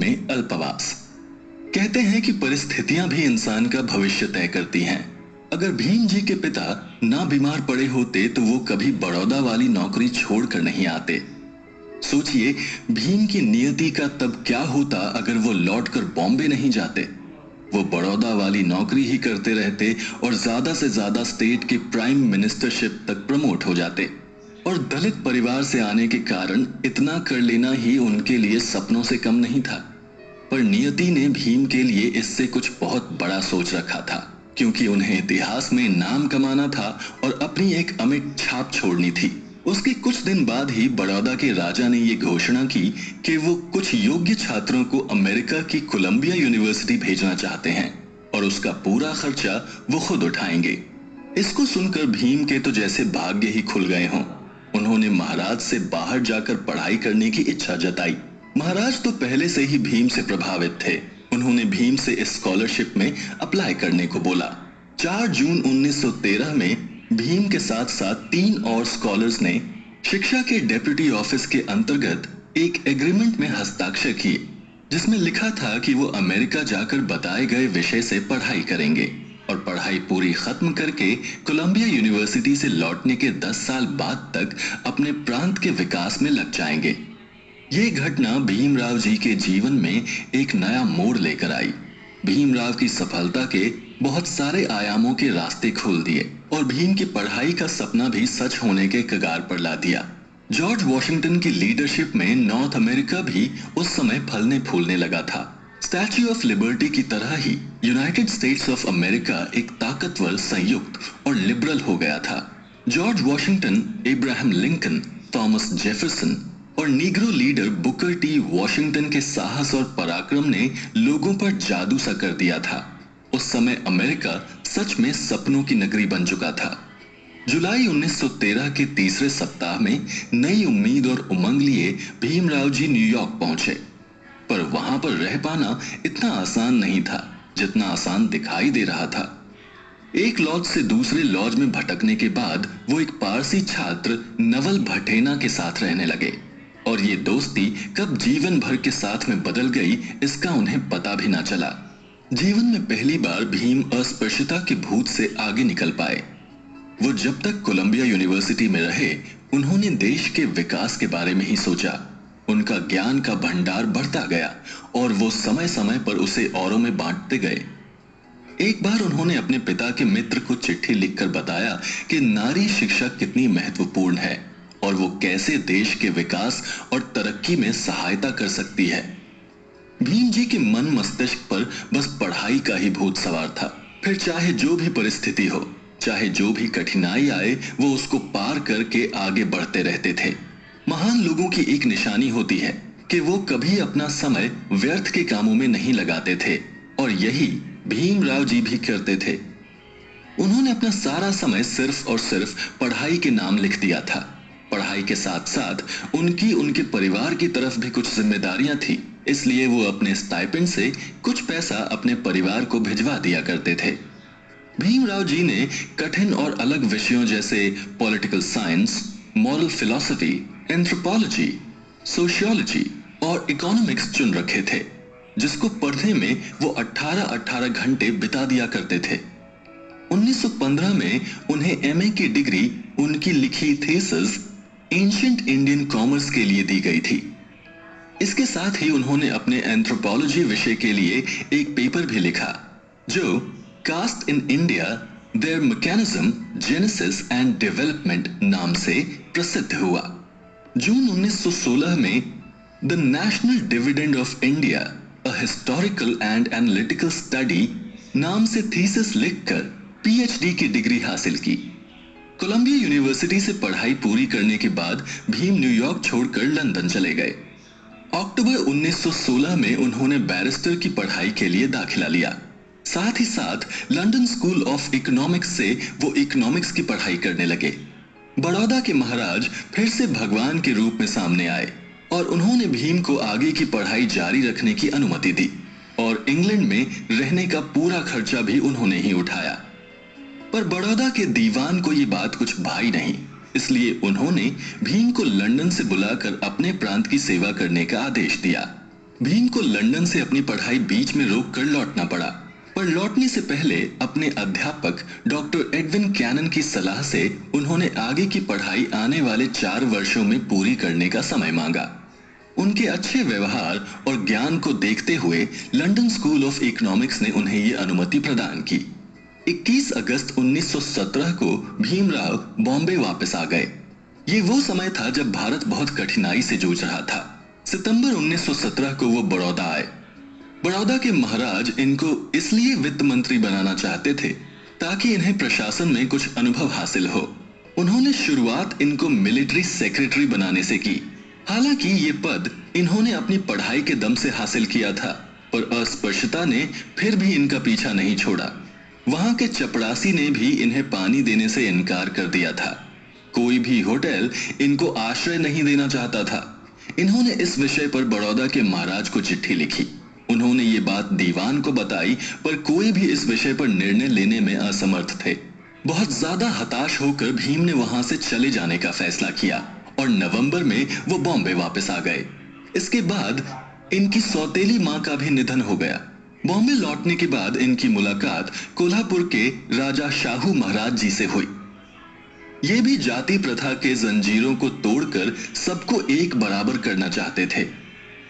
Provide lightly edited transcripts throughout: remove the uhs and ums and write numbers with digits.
में अल्पवास। कहते हैं कि परिस्थितियां भी इंसान का भविष्य तय करती हैं। अगर भीम जी के पिता ना बीमार पड़े होते तो वो कभी बड़ौदा वाली नौकरी छोड़कर नहीं आते। सोचिए, भीम की नियति का तब क्या होता अगर वो लौटकर बॉम्बे नहीं जाते। वो बड़ौदा वाली नौकरी ही करते रहते और ज्यादा से ज्यादा स्टेट के प्राइम मिनिस्टरशिप तक प्रमोट हो जाते। और दलित परिवार से आने के कारण इतना कर लेना ही उनके लिए सपनों से कम नहीं था। पर नियति ने भीम के लिए इससे कुछ बहुत बड़ा सोच रखा था, क्योंकि उन्हें इतिहास में नाम कमाना था और अपनी एक अमिट छाप छोड़नी थी। उसके कुछ दिन बाद ही बड़ौदा के राजा ने ये घोषणा की कि वो कुछ योग्य छात्रों को अमेरिका की कोलंबिया यूनिवर्सिटी भेजना चाहते हैं और उसका पूरा खर्चा वो खुद उठाएंगे। इसको सुनकर भीम के तो जैसे भाग्य ही खुल गए हों। उन्होंने महाराज से बाहर जाकर पढ़ाई करने की इच्छा जताई। महाराज तो पहले से ही भीम से प्रभावित थे। उन्होंने भीम से इस स्कॉलरशिप में अप्लाई करने को बोला। 4 जून 1913 में भीम के साथ साथ 3 और स्कॉलर्स ने शिक्षा के डेप्यूटी ऑफिस के अंतर्गत एक एग्रीमेंट में हस्ताक्षर किए, जिसमें लिखा था कि वो अमेरिका जाकर बताए गए विषय से पढ़ाई करेंगे और पढ़ाई पूरी खत्म करके कोलंबिया यूनिवर्सिटी से लौटने के 10 साल बाद तक अपने प्रांत के विकास में लग जाएंगे। ये घटना भीमराव जी के जीवन में एक नया मोड़ लेकर आई। भीमराव की सफलता के बहुत सारे आयामों के रास्ते खोल दिए और भीम की पढ़ाई का सपना भी सच होने के कगार पर ला दिया। जॉर्ज वॉशिंगटन की लीडरशिप में नॉर्थ अमेरिका भी उस समय फलने फूलने लगा था। स्टैच्यू ऑफ लिबर्टी की तरह ही यूनाइटेड स्टेट्स ऑफ अमेरिका एक ताकतवर, संयुक्त और लिबरल हो गया था। George Washington, Abraham Lincoln, Thomas Jefferson और Negro leader Booker T Washington के साहस और पराक्रम ने लोगों पर जादू सा कर दिया था। उस समय अमेरिका सच में सपनों की नगरी बन चुका था। जुलाई 1913 के तीसरे सप्ताह में नई उम्मीद और उमंग लिए भीमराव जी न्यूयॉर्क पहुंचे। पर वहां पर रह पाना इतना आसान नहीं था जितना आसान दिखाई दे रहा था। एक लॉज से दूसरे लॉज में भटकने के बाद वो एक पारसी छात्र नवल भटेना के साथ रहने लगे और ये दोस्ती कब जीवन भर के साथ में बदल गई इसका उन्हें पता भी ना चला। जीवन में पहली बार भीम अस्पृश्यता के भूत से आगे निकल पाए। वो जब तक कोलंबिया यूनिवर्सिटी में रहे उन्होंने देश के विकास के बारे में ही सोचा। उनका ज्ञान का भंडार बढ़ता गया और वो समय समय पर उसे औरों में बांटते गए। एक बार उन्होंने अपने पिता के मित्र को चिट्ठी लिखकर बताया कि नारी शिक्षा कितनी महत्वपूर्ण है और वो कैसे देश के विकास और तरक्की में सहायता कर सकती है। भीम जी के मन मस्तिष्क पर बस पढ़ाई का ही भूत सवार था। फिर चाहे जो भी परिस्थिति हो, चाहे जो भी कठिनाई आए, वो उसको पार करके आगे बढ़ते रहते थे। महान लोगों की एक निशानी होती है कि वो कभी अपना समय व्यर्थ के कामों में नहीं लगाते थे और यही भीमराव जी भी करते थे। उन्होंने अपना सारा समय सिर्फ और सिर्फ पढ़ाई के नाम लिख दिया था। पढ़ाई के साथ साथ उनके परिवार की तरफ भी कुछ जिम्मेदारियां थी, इसलिए वो अपने स्टाइपेंड से कुछ पैसा अपने परिवार को भिजवा दिया करते थे। भीमराव जी ने कठिन और अलग विषयों जैसे political science, moral philosophy, anthropology, sociology और इकोनॉमिक्स चुन रखे थे, जिसको पढ़ने में वो 18-18 घंटे बिता दिया करते थे। 1915 में उन्हें एमए की डिग्री उनकी लिखी थीसिस एंशिएंट इंडियन कॉमर्स के लिए दी गई थी। इसके साथ ही उन्होंने अपने एंथ्रोपोलॉजी विषय के लिए एक पेपर भी लिखा जो caste in India, their mechanism, genesis and development नाम से प्रसिद्ध हुआ। जून 1916 में the national dividend of India, a historical and analytical study नाम से थीसिस लिखकर पीएचडी की डिग्री हासिल की। कोलंबिया यूनिवर्सिटी से पढ़ाई पूरी करने के बाद भीम न्यूयॉर्क छोड़कर लंदन चले गए। अक्टूबर 1916 में उन्होंने बैरिस्टर की पढ़ाई के लिए दाखिला लिया। साथ ही साथ लंदन स्कूल ऑफ इकोनॉमिक्स से वो इकोनॉमिक्स की पढ़ाई करने लगे। बड़ौदा के महाराज फिर से भगवान के रूप में सामने आए और उन्होंने भीम को आगे की पढ़ाई जारी रखने की अनुमति दी और इंग्लैंड में रहने का पूरा खर्चा भी उन्होंने ही उठाया। पर बड़ौदा के दीवान को ये बात कुछ भाई नहीं, इसलिए उन्होंने भीम को लंदन से बुलाकर अपने प्रांत की सेवा करने का आदेश दिया। भीम को लंदन से अपनी पढ़ाई बीच में रोक कर लौटना पड़ा, पर लौटने से पहले अपने अध्यापक डॉक्टर एडविन कैनन की सलाह से उन्होंने आगे की पढ़ाई आने वाले 4 वर्षों में पूरी करने का समय मांगा। उनके अच्छे व्यवहार और ज्ञान को देखते हुए लंदन स्कूल ऑफ इकोनॉमिक्स ने उन्हें ये अनुमति प्रदान की। 21 अगस्त 1917 को भीमराव बॉम्बे वापस आ गए। ये वो समय था जब भारत बहुत कठिनाई से जूझ रहा था। सितंबर 1917 को वो बड़ौदा आए। बड़ौदा के महाराज इनको इसलिए वित्त मंत्री बनाना चाहते थे ताकि इन्हें प्रशासन में कुछ अनुभव हासिल हो। उन्होंने शुरुआत इनको मिलिट्री सेक्रेटरी बनाने से की। हालांकि ये पद इन्होंने अपनी पढ़ाई के दम से हासिल किया था, पर अस्पृश्यता ने फिर भी इनका पीछा नहीं छोड़ा। वहां के चपरासी ने भी इन्हें पानी देने से इनकार कर दिया था। कोई भी होटल इनको आश्रय नहीं देना चाहता था। इन्होंने इस विषय पर बड़ौदा के महाराज को चिट्ठी लिखी। उन्होंने ये बात दीवान को बताई, पर कोई भी इस विषय पर निर्णय लेने में असमर्थ थे। बहुत ज्यादा हताश होकर भीम ने वहां से चले जाने का फैसला किया और नवंबर में वो बॉम्बे वापस आ गए। इसके बाद इनकी सौतेली मां का भी निधन हो गया। बॉम्बे लौटने के बाद इनकी मुलाकात कोल्हापुर के राजा शाहू महाराज जी से हुई। ये भी जाति प्रथा के जंजीरों को तोड़कर सबको एक बराबर करना चाहते थे।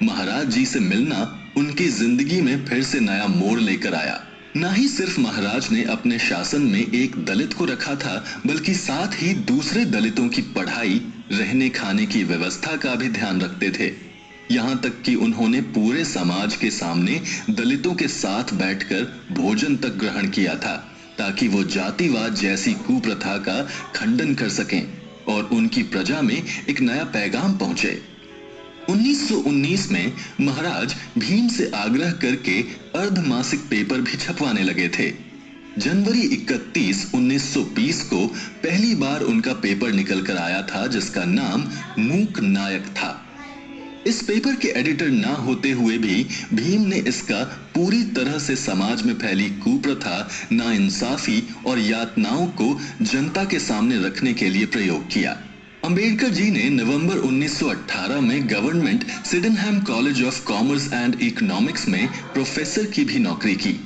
महाराज जी से मिलना उनकी जिंदगी में फिर से नया मोड़ लेकर आया। ना ही सिर्फ महाराज ने अपने शासन में एक दलित को रखा था, बल्कि साथ ही दूसरे दलितों की पढ़ाई, रहने खाने की व्यवस्था का भी ध्यान रखते थे। यहाँ तक कि उन्होंने पूरे समाज के सामने दलितों के साथ बैठकर भोजन तक ग्रहण किया था, ताकि वो जातिवाद जैसी कुप्रथा का खंडन कर सकें और उनकी प्रजा में एक नया पैगाम पहुंचे। 1919 में महाराज भीम से आग्रह करके अर्धमासिक पेपर भी छपवाने लगे थे। जनवरी 31, 1920 को पहली बार उनका पेपर निकल कर आया था, जिसका नाम मूक नायक था। इस पेपर के एडिटर ना होते हुए भी भीम ने इसका पूरी तरह से समाज में फैली कुप्रथा, नाइंसाफी और यातनाओं को जनता के सामने रखने के लिए प्रयोग किया। अंबेडकर जी ने नवंबर 1918 में government Sydenham college of commerce and economics में प्रोफेसर की भी नौकरी की।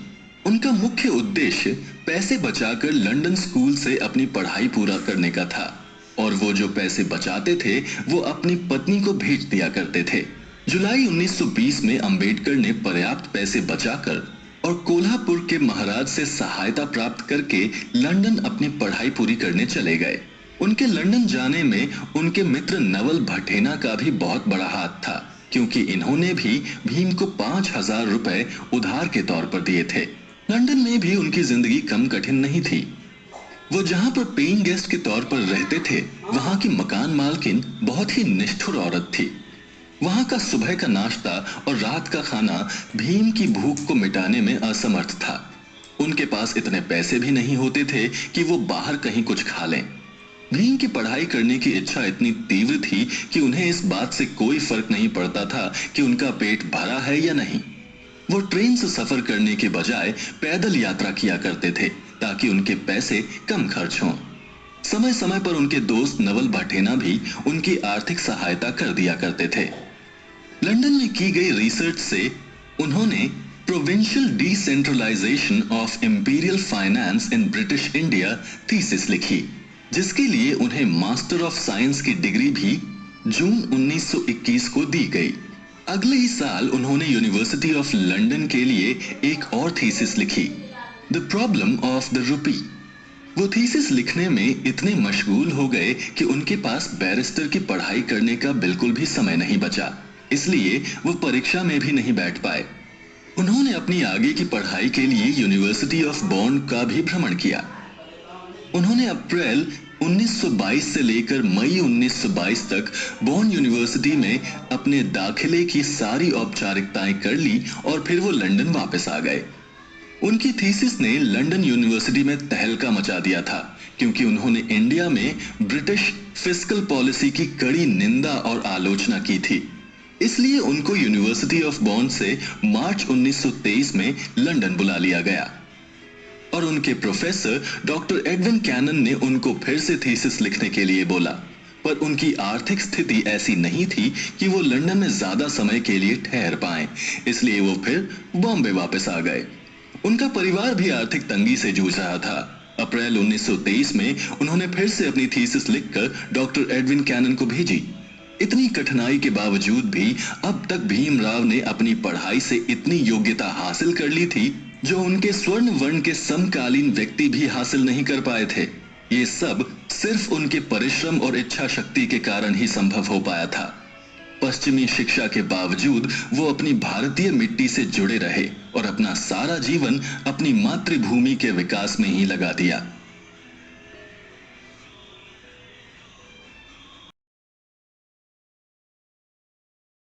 उनका मुख्य उद्देश्य पैसे बचाकर लंदन स्कूल से अपनी पढ़ाई पूरा करने का था, और वो जो पैसे बचाते थे वो अपनी पत्नी को भेज दिया करते थे। जुलाई 1920 में अंबेडकर ने पर्याप्त पैसे बचाकर और कोल्हापुर के महाराज से सहायता प्राप्त करके लंदन अपनी पढ़ाई पूरी करने चले गए। उनके लंदन जाने में उनके मित्र नवल भटेना का भी बहुत बड़ा हाथ था, क्योंकि इन्होंने भी भीम को 5000 रुपए उधार के तौर पर दिए थे। लंदन में भी उनकी जिंदगी कम कठिन नहीं थी। वो जहां पर पेइंग गेस्ट के तौर पर रहते थे, वहां की मकान मालकिन बहुत ही निष्ठुर औरत थी। वहां का सुबह का नाश्ता और रात का खाना भीम की भूख को मिटाने में असमर्थ था। उनके पास इतने पैसे भी नहीं होते थे कि वो बाहर कहीं कुछ खा लें। भीम की पढ़ाई करने की इच्छा इतनी तीव्र थी कि उन्हें इस बात से कोई फर्क नहीं पड़ता था कि उनका पेट भरा है या नहीं। वो ट्रेन से सफर करने के बजाय पैदल यात्रा किया करते थे, ताकि उनके पैसे कम खर्च हों। समय समय पर उनके दोस्त नवल भटेना भी उनकी आर्थिक सहायता कर दिया करते थे। लंदन में की गई रिसर्च से उन्होंने provincial decentralization of imperial finance in British India thesis लिखी, जिसके लिए उन्हें मास्टर ऑफ साइंस की डिग्री भी जून 1921 को दी गई। अगले ही साल उन्होंने यूनिवर्सिटी ऑफ लंदन के लिए एक और थीसिस लिखी, the problem of the rupee. वो थीसिस लिखने में इतने मशगूल हो गए कि उनके पास बैरिस्टर की पढ़ाई करने का बिल्कुल भी समय नहीं बचा, इसलिए वो परीक्षा में भी नहीं बैठ पाए। उन्होंने अपनी आगे की पढ़ाई के लिए यूनिवर्सिटी ऑफ बॉन का भी भ्रमण किया। उन्होंने अप्रैल 1922 से लेकर मई 1922 तक बॉन यूनिवर्सिटी में अपने दाखिले की सारी औपचारिकताएं कर ली और फिर वो लंदन वापस आ गए। उनकी थीसिस ने लंदन यूनिवर्सिटी में तहलका मचा दिया था, क्योंकि उन्होंने इंडिया में ब्रिटिश फिस्कल पॉलिसी की कड़ी निंदा और आलोचना की थी। इसलिए उनको यूनिवर्सिटी ऑफ बॉन से मार्च 1923 में लंदन बुला लिया गया और उनके प्रोफेसर डॉक्टर एडविन कैनन ने उनको फिर से थीसिस लिखने के लिए बोला, पर उनकी आर्थिक स्थिति ऐसी नहीं थी कि वो लंदन में ज्यादा समय के लिए ठहर पाएं, इसलिए वो फिर बॉम्बे वापस आ गए। उनका परिवार भी आर्थिक तंगी से जूझ रहा था। अप्रैल 1923 में उन्होंने फिर से अपनी थीसिस लिखकर डॉक्टर एडविन कैनन को भेजी। इतनी कठिनाई के बावजूद भी अब तक भीमराव ने अपनी पढ़ाई से इतनी योग्यता हासिल कर ली थी जो उनके स्वर्ण वर्ण के समकालीन व्यक्ति भी हासिल नहीं कर पाए थे। ये सब सिर्फ उनके परिश्रम और इच्छा शक्ति के कारण ही संभव हो पाया था। पश्चिमी शिक्षा के बावजूद वो अपनी भारतीय मिट्टी से जुड़े रहे और अपना सारा जीवन अपनी मातृभूमि के विकास में ही लगा दिया।